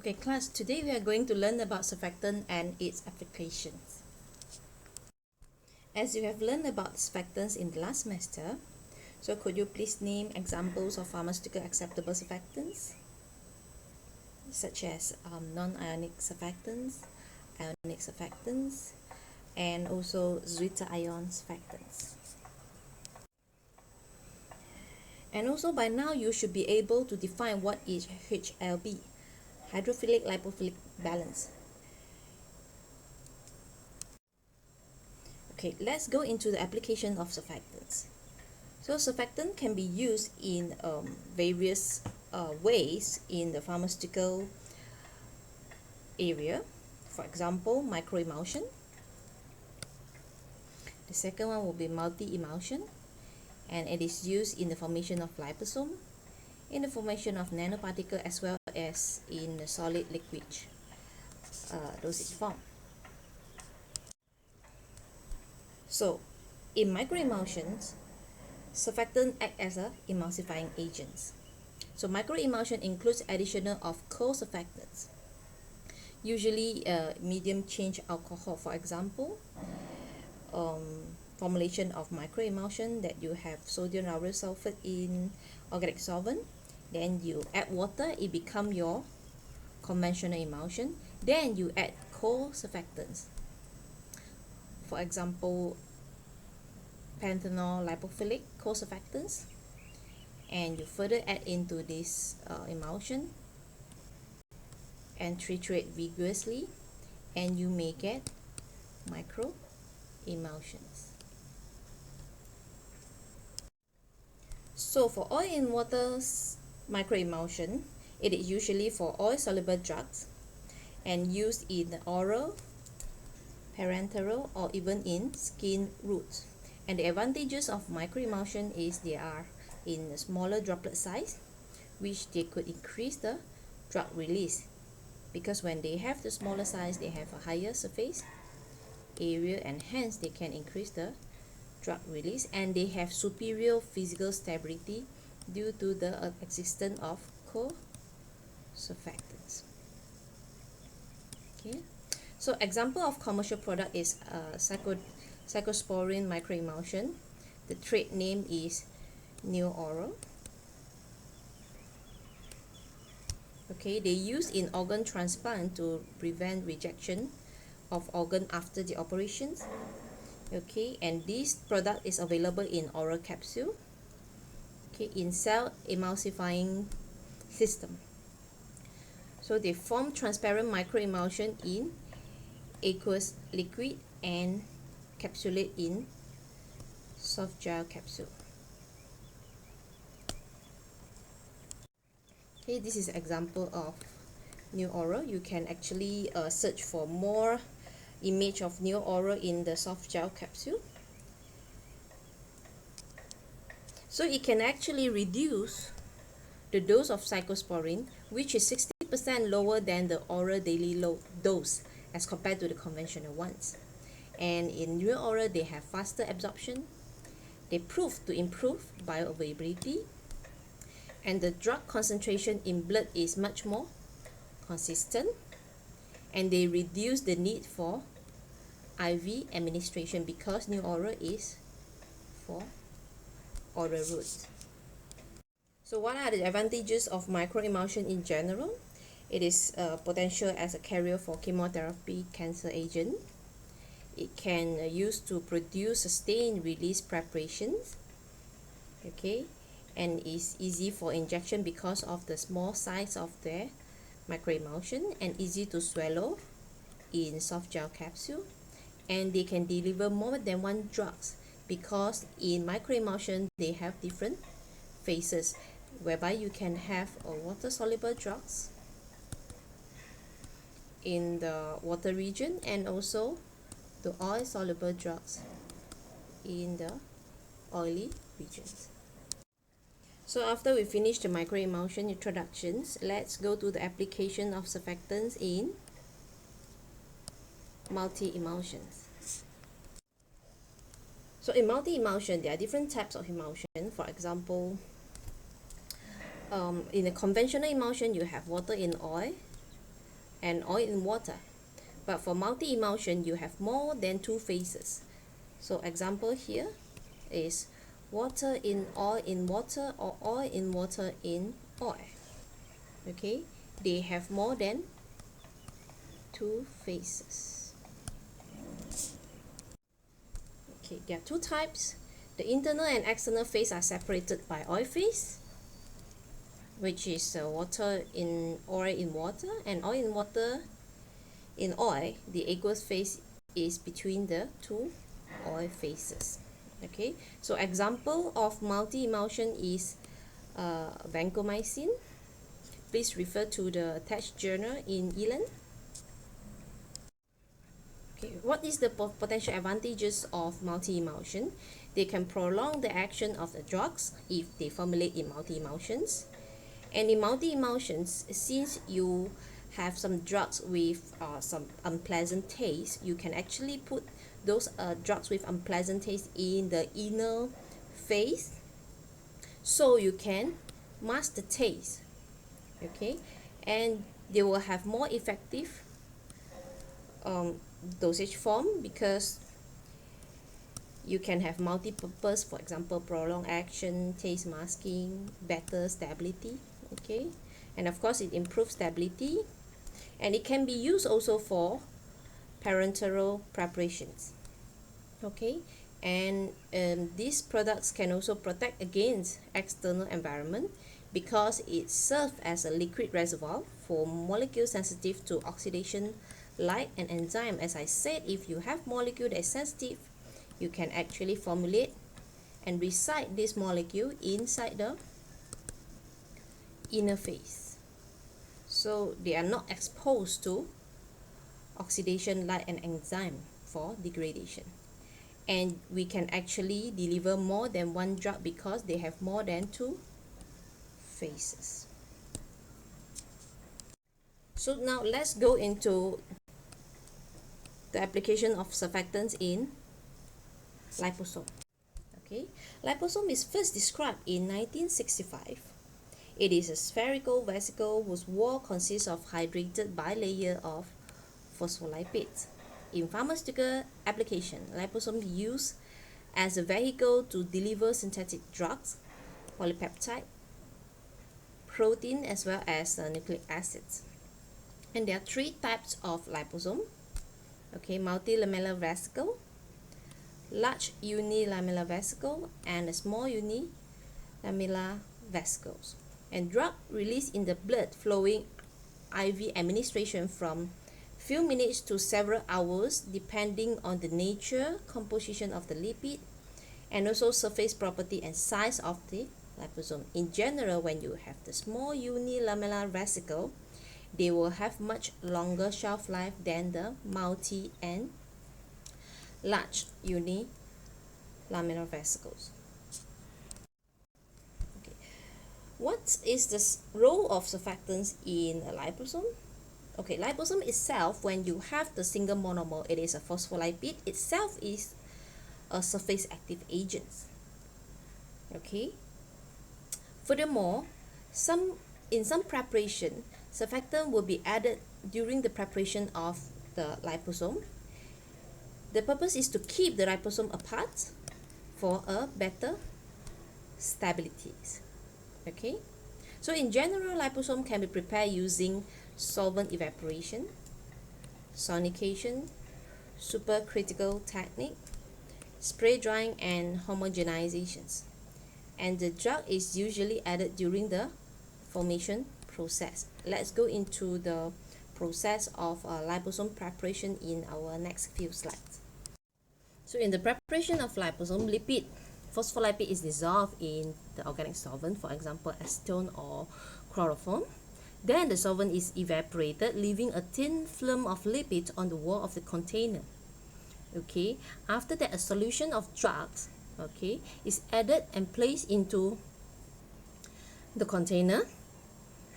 Okay class, today we are going to learn about surfactant and its applications. As you have learned about surfactants in the last semester, so could you please name examples of pharmaceutical acceptable surfactants such as non-ionic surfactants, ionic surfactants, and also zwitterion surfactants. And also by now you should be able to define what is HLB, hydrophilic lipophilic balance. Okay, let's go into the application of surfactants. So surfactant can be used in various ways in the pharmaceutical area. For example, microemulsion. The second one will be multi-emulsion, and it is used in the formation of liposome, in the formation of nanoparticle, as well as in the solid liquid dosage form. So, in microemulsions, surfactant act as a emulsifying agents. So microemulsion includes additional of co-surfactants, usually medium change alcohol. For example, formulation of microemulsion that you have sodium lauryl sulfate in organic solvent, then you add water, it become your conventional emulsion, then you add co-surfactants. For example, panthenol lipophilic co-surfactants, and you further add into this emulsion and triturate vigorously, and you may get micro emulsions. So for oil in water microemulsion, it is usually for oil soluble drugs and used in oral, parenteral, or even in skin root. And the advantages of microemulsion is they are in a smaller droplet size, which they could increase the drug release, because when they have the smaller size, they have a higher surface area, and hence they can increase the drug release, and they have superior physical stability due to the existence of co-surfactants. Okay, so example of commercial product is cyclosporine microemulsion. The trade name is Neo-Oral. Okay, they use in organ transplant to prevent rejection of organ after the operations. Okay, and this product is available in oral capsule. Okay, in cell emulsifying system. So they form transparent microemulsion in aqueous liquid and capsulate in soft gel capsule. Okay, this is an example of Neo-Oral. You can actually search for more image of Neo-Oral in the soft gel capsule. So it can actually reduce the dose of cyclosporine, which is 60% lower than the oral daily dose as compared to the conventional ones. And in Neo-Oral, they have faster absorption. They prove to improve bioavailability, and the drug concentration in blood is much more consistent, and they reduce the need for IV administration because Neo-Oral is for oral route. So what are the advantages of microemulsion in general? It is potential as a carrier for chemotherapy cancer agent. It can use to produce sustained release preparations. Okay, and is easy for injection because of the small size of their microemulsion, and easy to swallow in soft gel capsule, and they can deliver more than one drugs because in microemulsion they have different phases, whereby you can have a water soluble drugs in the water region, and also the oil soluble drugs in the oily regions. So after we finish the microemulsion introductions, let's go to the application of surfactants in multi-emulsions. So in multi-emulsion, there are different types of emulsion. For example, in a conventional emulsion, you have water in oil, and oil in water. But for multi-emulsion, you have more than two phases. So example here is water in water, or oil in water in oil. Okay, they have more than two phases. Okay, there are two types. The internal and external phase are separated by oil phase, which is water in oil in water, and oil in water in oil. The aqueous phase is between the two oil phases. Okay, so example of multi-emulsion is vancomycin. Please refer to the attached journal in ELAN. Okay, what is the potential advantages of multi-emulsion? They can prolong the action of the drugs if they formulate in multi-emulsions. And in multi-emulsions, since you have some drugs with some unpleasant taste, you can actually put those drugs with unpleasant taste in the inner phase, so you can mask the taste. Okay, and they will have more effective dosage form, because you can have multi-purpose, for example, prolonged action, taste masking, better stability. Okay, and of course it improves stability, and it can be used also for parenteral preparations. Okay, and these products can also protect against external environment, because it serves as a liquid reservoir for molecules sensitive to oxidation, light, and enzyme. As I said, if you have molecule that is sensitive, you can actually formulate and recite this molecule inside the inner phase, so they are not exposed to oxidation, light, and enzyme for degradation. And we can actually deliver more than one drug because they have more than two phases. So now let's go into the application of surfactants in liposome. Okay, liposome is first described in 1965. It is a spherical vesicle whose wall consists of hydrated bilayer of phospholipids. In pharmaceutical application, liposome is used as a vehicle to deliver synthetic drugs, polypeptide, protein, as well as nucleic acids. And there are three types of liposome. Okay, multilamellar vesicle, large unilamellar vesicle, and a small unilamellar vesicles. And drug released in the blood flowing IV administration from few minutes to several hours, depending on the nature, composition of the lipid, and also surface property and size of the liposome. In general, when you have the small unilamellar vesicle, they will have much longer shelf life than the multi and large unilamellar vesicles. Okay. What is the role of surfactants in a liposome? Okay, liposome itself, when you have the single monomer, it is a phospholipid itself is a surface active agent. Okay. Furthermore, in some preparation, surfactant will be added during the preparation of the liposome. The purpose is to keep the liposome apart for a better stability. Okay, so in general, liposome can be prepared using solvent evaporation, sonication, supercritical technique, spray drying, and homogenizations. And the drug is usually added during the formation process. Let's go into the process of liposome preparation in our next few slides. So in the preparation of liposome, phospholipid is dissolved in the organic solvent, for example acetone or chloroform. Then the solvent is evaporated, leaving a thin film of lipid on the wall of the container. Okay, after that, a solution of drugs, okay, is added and placed into the container.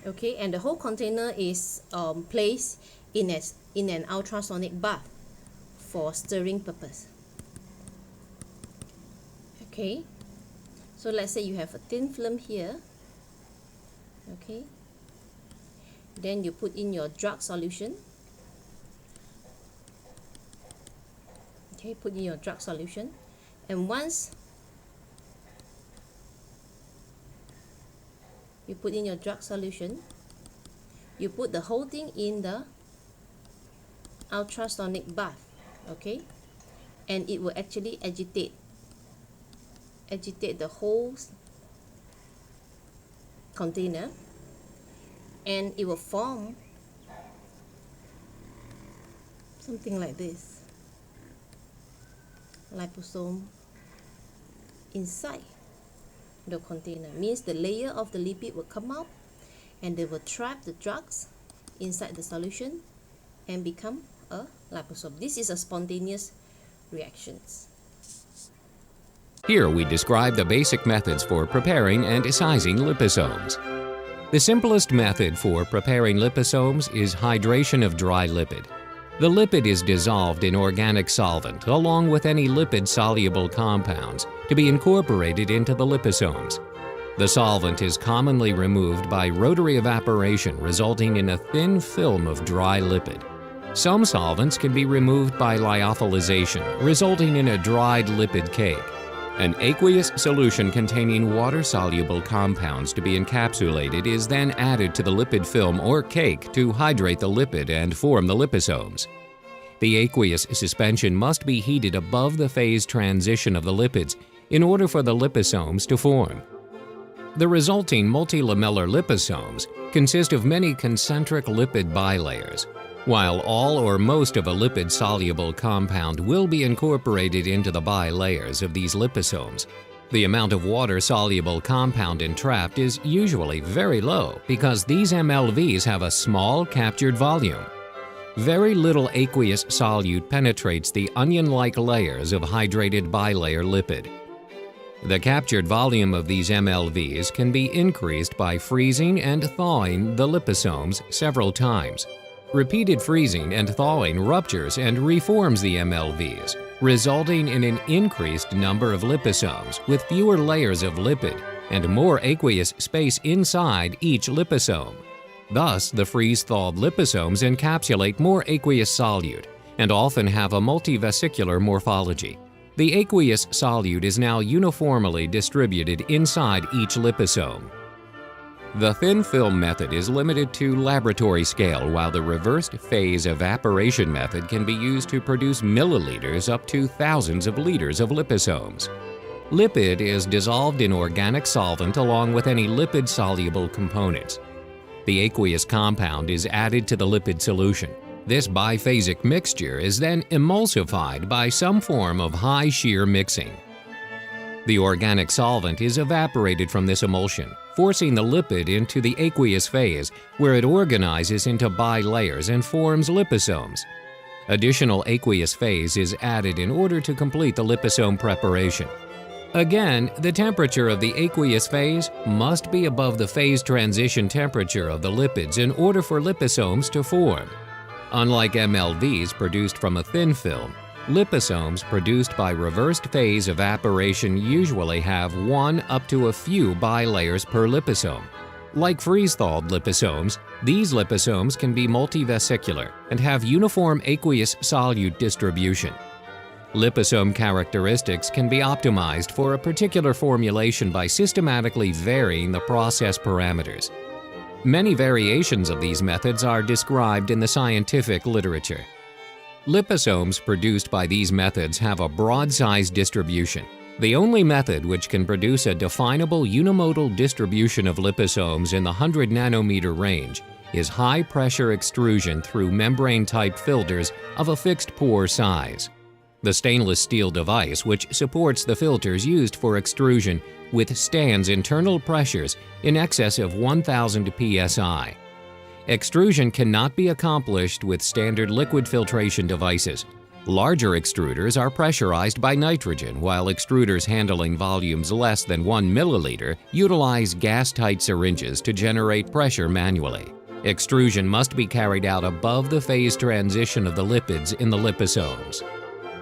Okay, and the whole container is placed in an ultrasonic bath for stirring purpose. Okay, so let's say you have a thin film here. Okay, Then you put in your drug solution. Okay, put in your drug solution. And once you put in your drug solution, you put the whole thing in the ultrasonic bath, okay? And it will actually agitate the whole container, and it will form something like this, liposome inside the container. Means the layer of the lipid will come out and they will trap the drugs inside the solution and become a liposome. This is a spontaneous reactions. Here we describe the basic methods for preparing and sizing liposomes. The simplest method for preparing liposomes is hydration of dry lipid. The lipid is dissolved in organic solvent along with any lipid-soluble compounds to be incorporated into the liposomes. The solvent is commonly removed by rotary evaporation, resulting in a thin film of dry lipid. Some solvents can be removed by lyophilization, resulting in a dried lipid cake. An aqueous solution containing water-soluble compounds to be encapsulated is then added to the lipid film or cake to hydrate the lipid and form the liposomes. The aqueous suspension must be heated above the phase transition of the lipids in order for the liposomes to form. The resulting multilamellar liposomes consist of many concentric lipid bilayers. While all or most of a lipid-soluble compound will be incorporated into the bilayers of these liposomes, the amount of water-soluble compound entrapped is usually very low because these MLVs have a small captured volume. Very little aqueous solute penetrates the onion-like layers of hydrated bilayer lipid. The captured volume of these MLVs can be increased by freezing and thawing the liposomes several times. Repeated freezing and thawing ruptures and reforms the MLVs, resulting in an increased number of liposomes with fewer layers of lipid and more aqueous space inside each liposome. Thus, the freeze-thawed liposomes encapsulate more aqueous solute and often have a multivesicular morphology. The aqueous solute is now uniformly distributed inside each liposome. The thin film method is limited to laboratory scale, while the reversed phase evaporation method can be used to produce milliliters up to thousands of liters of liposomes. Lipid is dissolved in organic solvent along with any lipid-soluble components. The aqueous compound is added to the lipid solution. This biphasic mixture is then emulsified by some form of high shear mixing. The organic solvent is evaporated from this emulsion, forcing the lipid into the aqueous phase, where it organizes into bilayers and forms liposomes. Additional aqueous phase is added in order to complete the liposome preparation. Again, the temperature of the aqueous phase must be above the phase transition temperature of the lipids in order for liposomes to form. Unlike MLVs produced from a thin film, liposomes produced by reversed phase evaporation usually have one up to a few bilayers per liposome. Like freeze-thawed liposomes, these liposomes can be multivesicular and have uniform aqueous solute distribution. Liposome characteristics can be optimized for a particular formulation by systematically varying the process parameters. Many variations of these methods are described in the scientific literature. Liposomes produced by these methods have a broad size distribution. The only method which can produce a definable unimodal distribution of liposomes in the 100 nanometer range is high-pressure extrusion through membrane-type filters of a fixed pore size. The stainless steel device, which supports the filters used for extrusion, withstands internal pressures in excess of 1000 psi. Extrusion cannot be accomplished with standard liquid filtration devices. Larger extruders are pressurized by nitrogen, while extruders handling volumes less than 1 milliliter utilize gas-tight syringes to generate pressure manually. Extrusion must be carried out above the phase transition of the lipids in the liposomes.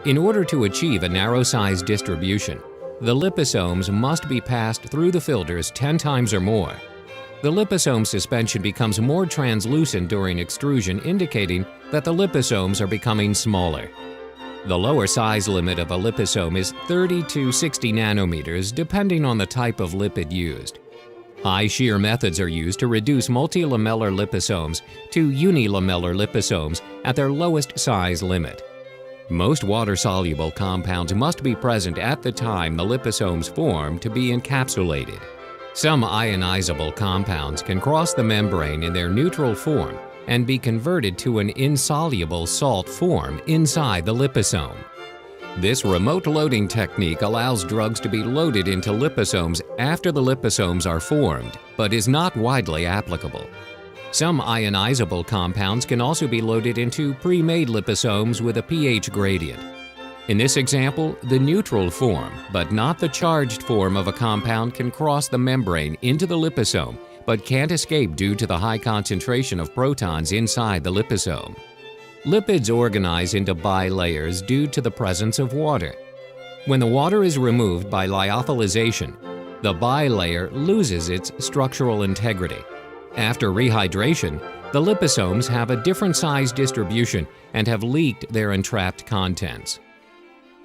In order to achieve a narrow size distribution, the liposomes must be passed through the filters 10 times or more. The liposome suspension becomes more translucent during extrusion, indicating that the liposomes are becoming smaller. The lower size limit of a liposome is 30 to 60 nanometers, depending on the type of lipid used. High shear methods are used to reduce multilamellar liposomes to unilamellar liposomes at their lowest size limit. Most water-soluble compounds must be present at the time the liposomes form to be encapsulated. Some ionizable compounds can cross the membrane in their neutral form and be converted to an insoluble salt form inside the liposome. This remote loading technique allows drugs to be loaded into liposomes after the liposomes are formed, but is not widely applicable. Some ionizable compounds can also be loaded into pre-made liposomes with a pH gradient. In this example, the neutral form, but not the charged form of a compound, can cross the membrane into the liposome, but can't escape due to the high concentration of protons inside the liposome. Lipids organize into bilayers due to the presence of water. When the water is removed by lyophilization, the bilayer loses its structural integrity. After rehydration, the liposomes have a different size distribution and have leaked their entrapped contents.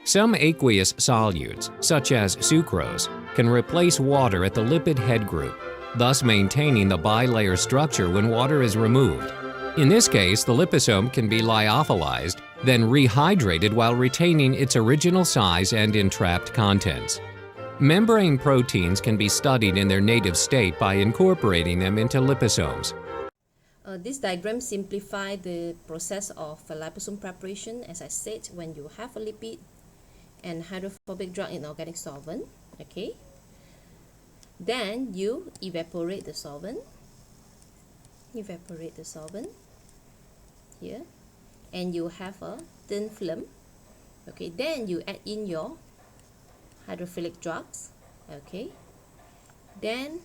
Some aqueous solutes, such as sucrose, can replace water at the lipid head group, thus maintaining the bilayer structure when water is removed. In this case, the liposome can be lyophilized, then rehydrated while retaining its original size and entrapped contents. Membrane proteins can be studied in their native state by incorporating them into liposomes. This diagram simplifies the process of liposome preparation. As I said, when you have a lipid and hydrophobic drug in organic solvent, okay, then you evaporate the solvent. Here, and you have a thin film. Okay, then you add in your hydrophilic drugs. Okay, then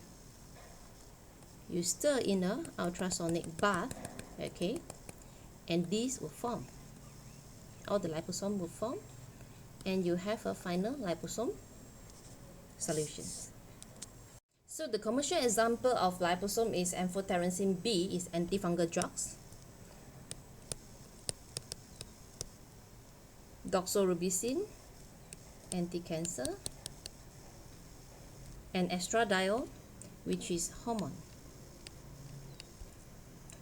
you stir in a ultrasonic bath. Okay, and these will form. All the liposome will form, and you have a final liposome solution. So the commercial example of liposome is amphotericin B is antifungal drugs, doxorubicin, anti-cancer, and estradiol, which is hormone.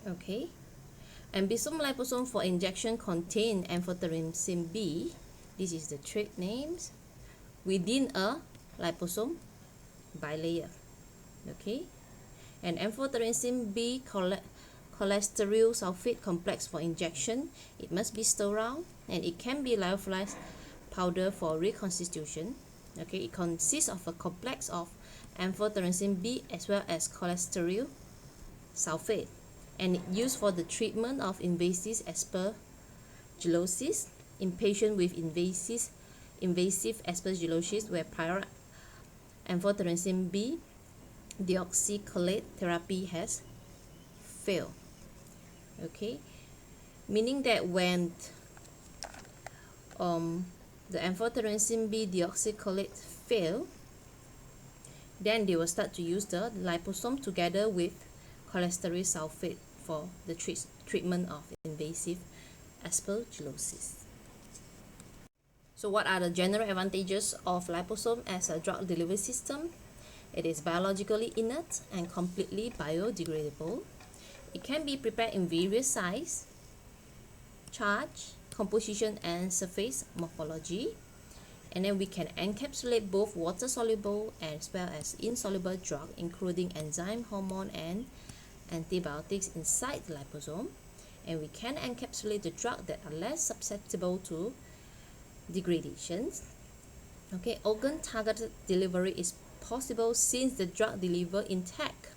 Okay, ambisome liposome for injection contain amphotericin B. This is the trade names within a liposome bilayer. Okay, and amphotericin B cholesterol sulfate complex for injection. It must be sterile, and it can be lyophilized powder for reconstitution. Okay, it consists of a complex of amphotericin B as well as cholesterol sulfate, and it used for the treatment of invasive aspergillosis in patients with invasive aspergillosis where prior amphotericin B deoxycholate therapy has failed. Okay, meaning that when the amphotericin B deoxycholate fail, then they will start to use the liposome together with cholesterol sulfate for the treatment of invasive aspergillosis. So what are the general advantages of liposome as a drug delivery system? It is biologically inert and completely biodegradable. It can be prepared in various sizes, charge, composition, and surface morphology. And then we can encapsulate both water-soluble as well as insoluble drugs, including enzyme, hormone, and antibiotics inside the liposome. And we can encapsulate the drugs that are less susceptible to degradation. Okay, organ-targeted delivery is possible since the drug delivered intact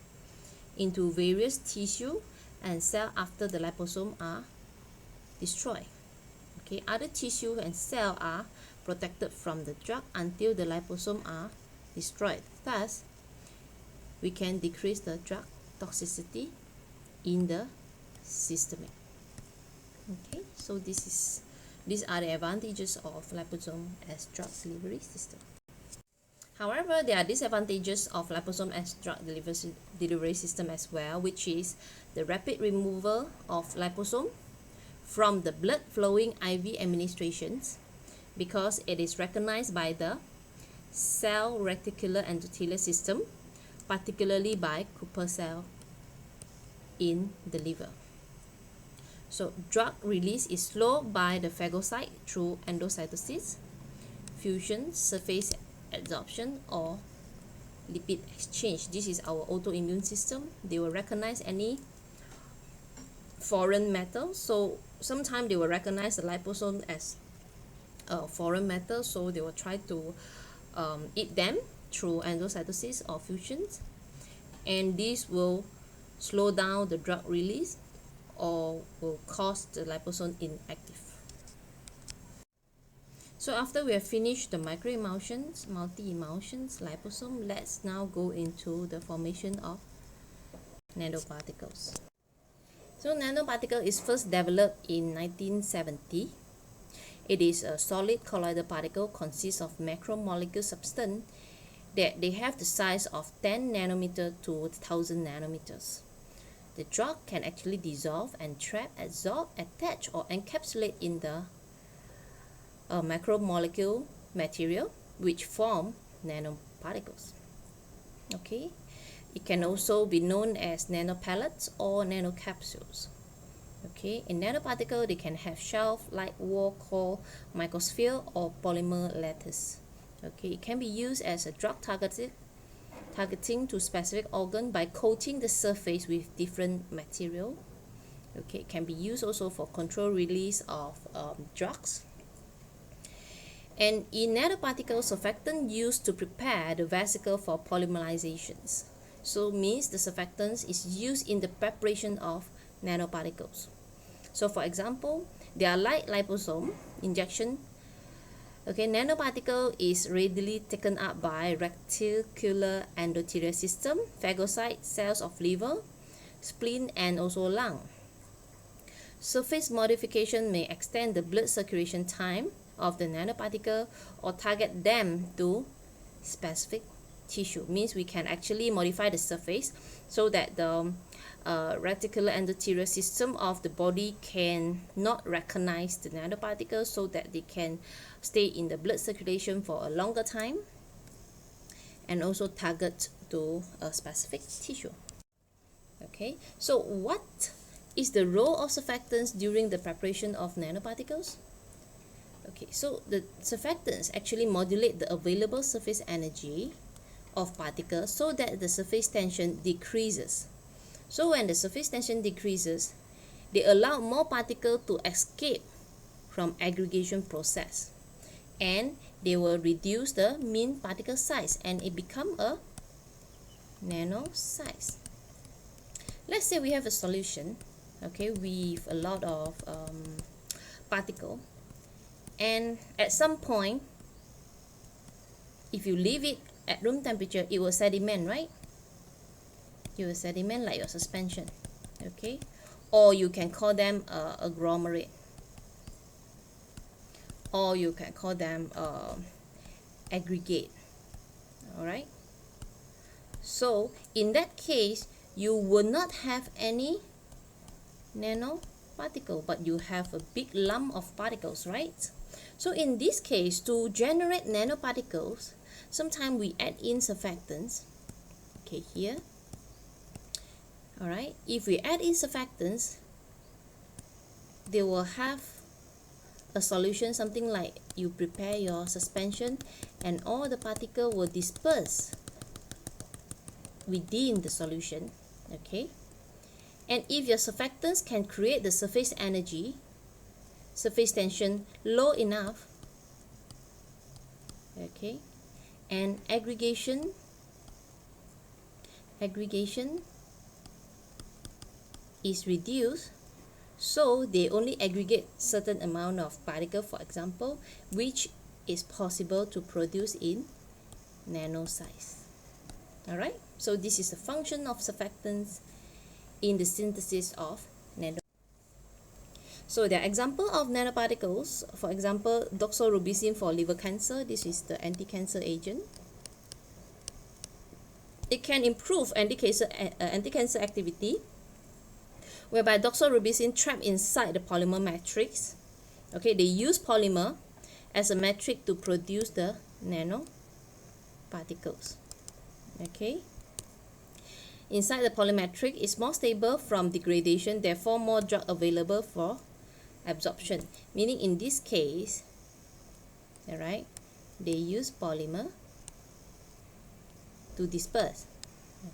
into various tissue and cell after the liposome are destroyed. Okay, other tissue and cell are protected from the drug until the liposome are destroyed. Thus, we can decrease the drug toxicity in the system. Okay, so these are the advantages of liposome as drug delivery system. However, there are disadvantages of liposome as drug delivery system as well, which is the rapid removal of liposome from the blood flowing IV administrations, because it is recognized by the cell reticular endothelial system, particularly by Kupffer cell in the liver. So drug release is slowed by the phagocyte through endocytosis, fusion, surface adsorption, or lipid exchange. This is our autoimmune system. They will recognize any foreign metal. So sometimes they will recognize the liposome as a foreign metal, so they will try to eat them through endocytosis or fusions, and this will slow down the drug release or will cause the liposome inactive. So after we have finished the microemulsions, multi-emulsions, liposome, let's now go into the formation of nanoparticles. So nanoparticle is first developed in 1970. It is a solid colloidal particle, consists of macromolecule substance that they have the size of 10 nanometer to 1000 nanometers. The drug can actually dissolve and trap, adsorb, attach, or encapsulate in the macromolecule material, which form nanoparticles. Okay, it can also be known as nanopellets or nanocapsules. Okay, in nanoparticle, they can have shelf-like wall called microsphere or polymer lattice. Okay, it can be used as a drug targeting to specific organ by coating the surface with different material. Okay, it can be used also for control release of drugs. And in nanoparticle, surfactant used to prepare the vesicle for polymerizations. So means the surfactants is used in the preparation of nanoparticles. So for example, they are like liposome injection. Okay, nanoparticle is readily taken up by reticular endothelial system, phagocyte cells of liver, spleen, and also lung. Surface modification may extend the blood circulation time of the nanoparticle or target them to specific tissue. Means we can actually modify the surface so that the reticular endothelial system of the body can not recognize the nanoparticles, so that they can stay in the blood circulation for a longer time and also target to a specific tissue. Okay, so what is the role of surfactants during the preparation of nanoparticles? Okay, so the surfactants actually modulate the available surface energy of particles so that the surface tension decreases. So when the surface tension decreases, they allow more particles to escape from aggregation process, and they will reduce the mean particle size and it become a nano size. Let's say we have a solution, okay, with a lot of particle, and at some point, if you leave it at room temperature, it will sediment, right? It will sediment like your suspension, okay? Or you can call them agglomerate, or you can call them aggregate. All right, so in that case, you will not have any nanoparticle, but you have a big lump of particles, right? So in this case, to generate nanoparticles, sometimes we add in surfactants. Okay, here. All right, if we add in surfactants, they will have a solution, something like you prepare your suspension and all the particle will disperse within the solution. Okay, and if your surfactants can create the surface energy, surface tension low enough, okay, and aggregation is reduced, so they only aggregate certain amount of particle, for example, which is possible to produce in nano size. All right, so this is the function of surfactants in the synthesis of nano. So there are example of nanoparticles. For example, doxorubicin for liver cancer. This is the anti-cancer agent. It can improve anti-cancer activity, whereby doxorubicin trapped inside the polymer matrix. Okay, they use polymer as a matrix to produce the nanoparticles. Okay, inside the polymer matrix is more stable from degradation, therefore more drug available for absorption. Meaning in this case, alright, they use polymer to disperse.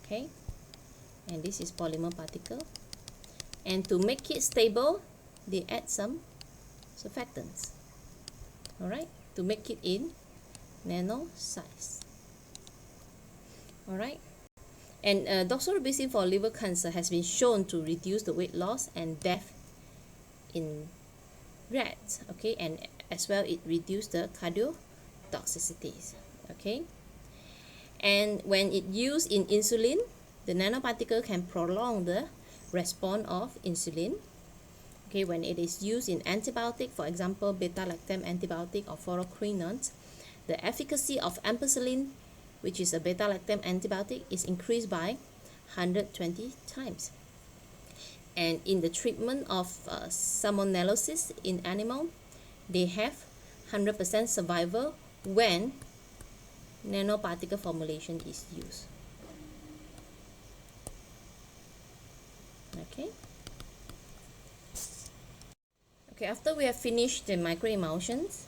Okay, and this is polymer particle, and to make it stable they add some surfactants, alright, to make it in nano size. Alright, and doxorubicin for liver cancer has been shown to reduce the weight loss and death in rats. Okay, and as well it reduced the cardiotoxicities. Okay, and when it used in insulin, the nanoparticle can prolong the response of insulin. Okay, when it is used in antibiotic, for example beta-lactam antibiotic or fluoroquinolones, the efficacy of ampicillin, which is a beta-lactam antibiotic, is increased by 120 times. And in the treatment of salmonellosis in animal, they have 100% survival when nanoparticle formulation is used. Okay. Okay, after we have finished the microemulsions,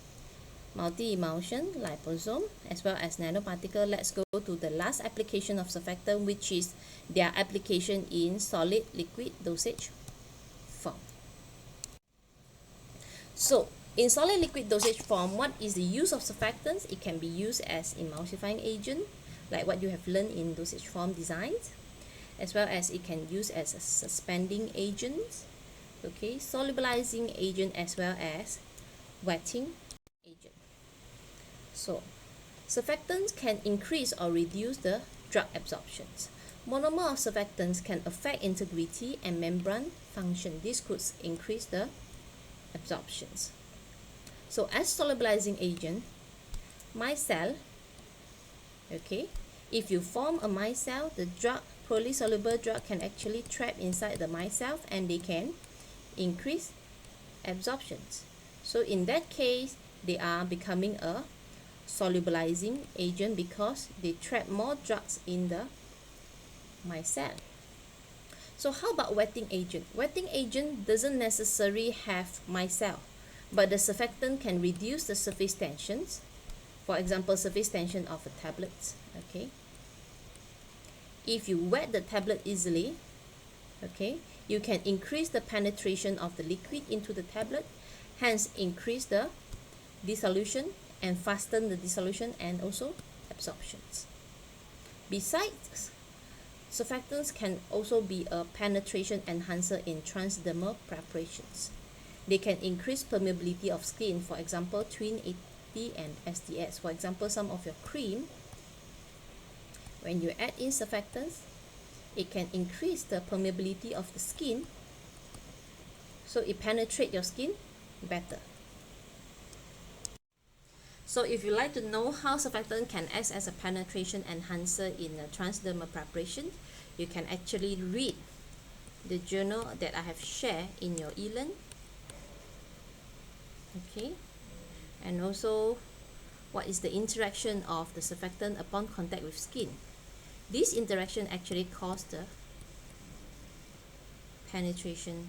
multi-emulsion, liposome, as well as nanoparticle, let's go to the last application of surfactant, which is their application in solid liquid dosage form. So, in solid liquid dosage form, what is the use of surfactants? It can be used as emulsifying agent, like what you have learned in dosage form designs, as well as it can use as a suspending agent, okay, solubilizing agent, as well as wetting agent. So, surfactants can increase or reduce the drug absorptions. Monomer of surfactants can affect integrity and membrane function. This could increase the absorptions. So, as solubilizing agent, micelle, okay, if you form a micelle, the drug, poorly soluble drug, can actually trap inside the micelle and they can increase absorptions. So in that case, they are becoming a solubilizing agent because they trap more drugs in the micelle. So how about wetting agent? Wetting agent doesn't necessarily have micelle, but the surfactant can reduce the surface tensions. For example, surface tension of a tablet. Okay, if you wet the tablet easily, okay, you can increase the penetration of the liquid into the tablet, hence increase the dissolution and fasten the dissolution and also absorptions. Besides, surfactants can also be a penetration enhancer in transdermal preparations. They can increase permeability of skin, for example Twin 80 and SDS. For example, some of your cream, when you add in surfactants, it can increase the permeability of the skin, so it penetrates your skin better. So if you like to know how surfactant can act as a penetration enhancer in a transdermal preparation, you can actually read the journal that I have shared in your e-learn. Okay, and also what is the interaction of the surfactant upon contact with skin. This interaction actually causes the penetration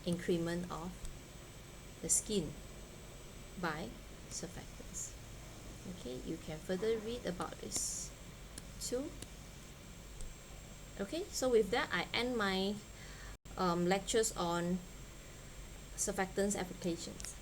increment of the skin by surfactants. Okay, you can further read about this too. Okay, so with that I end my lectures on surfactants applications.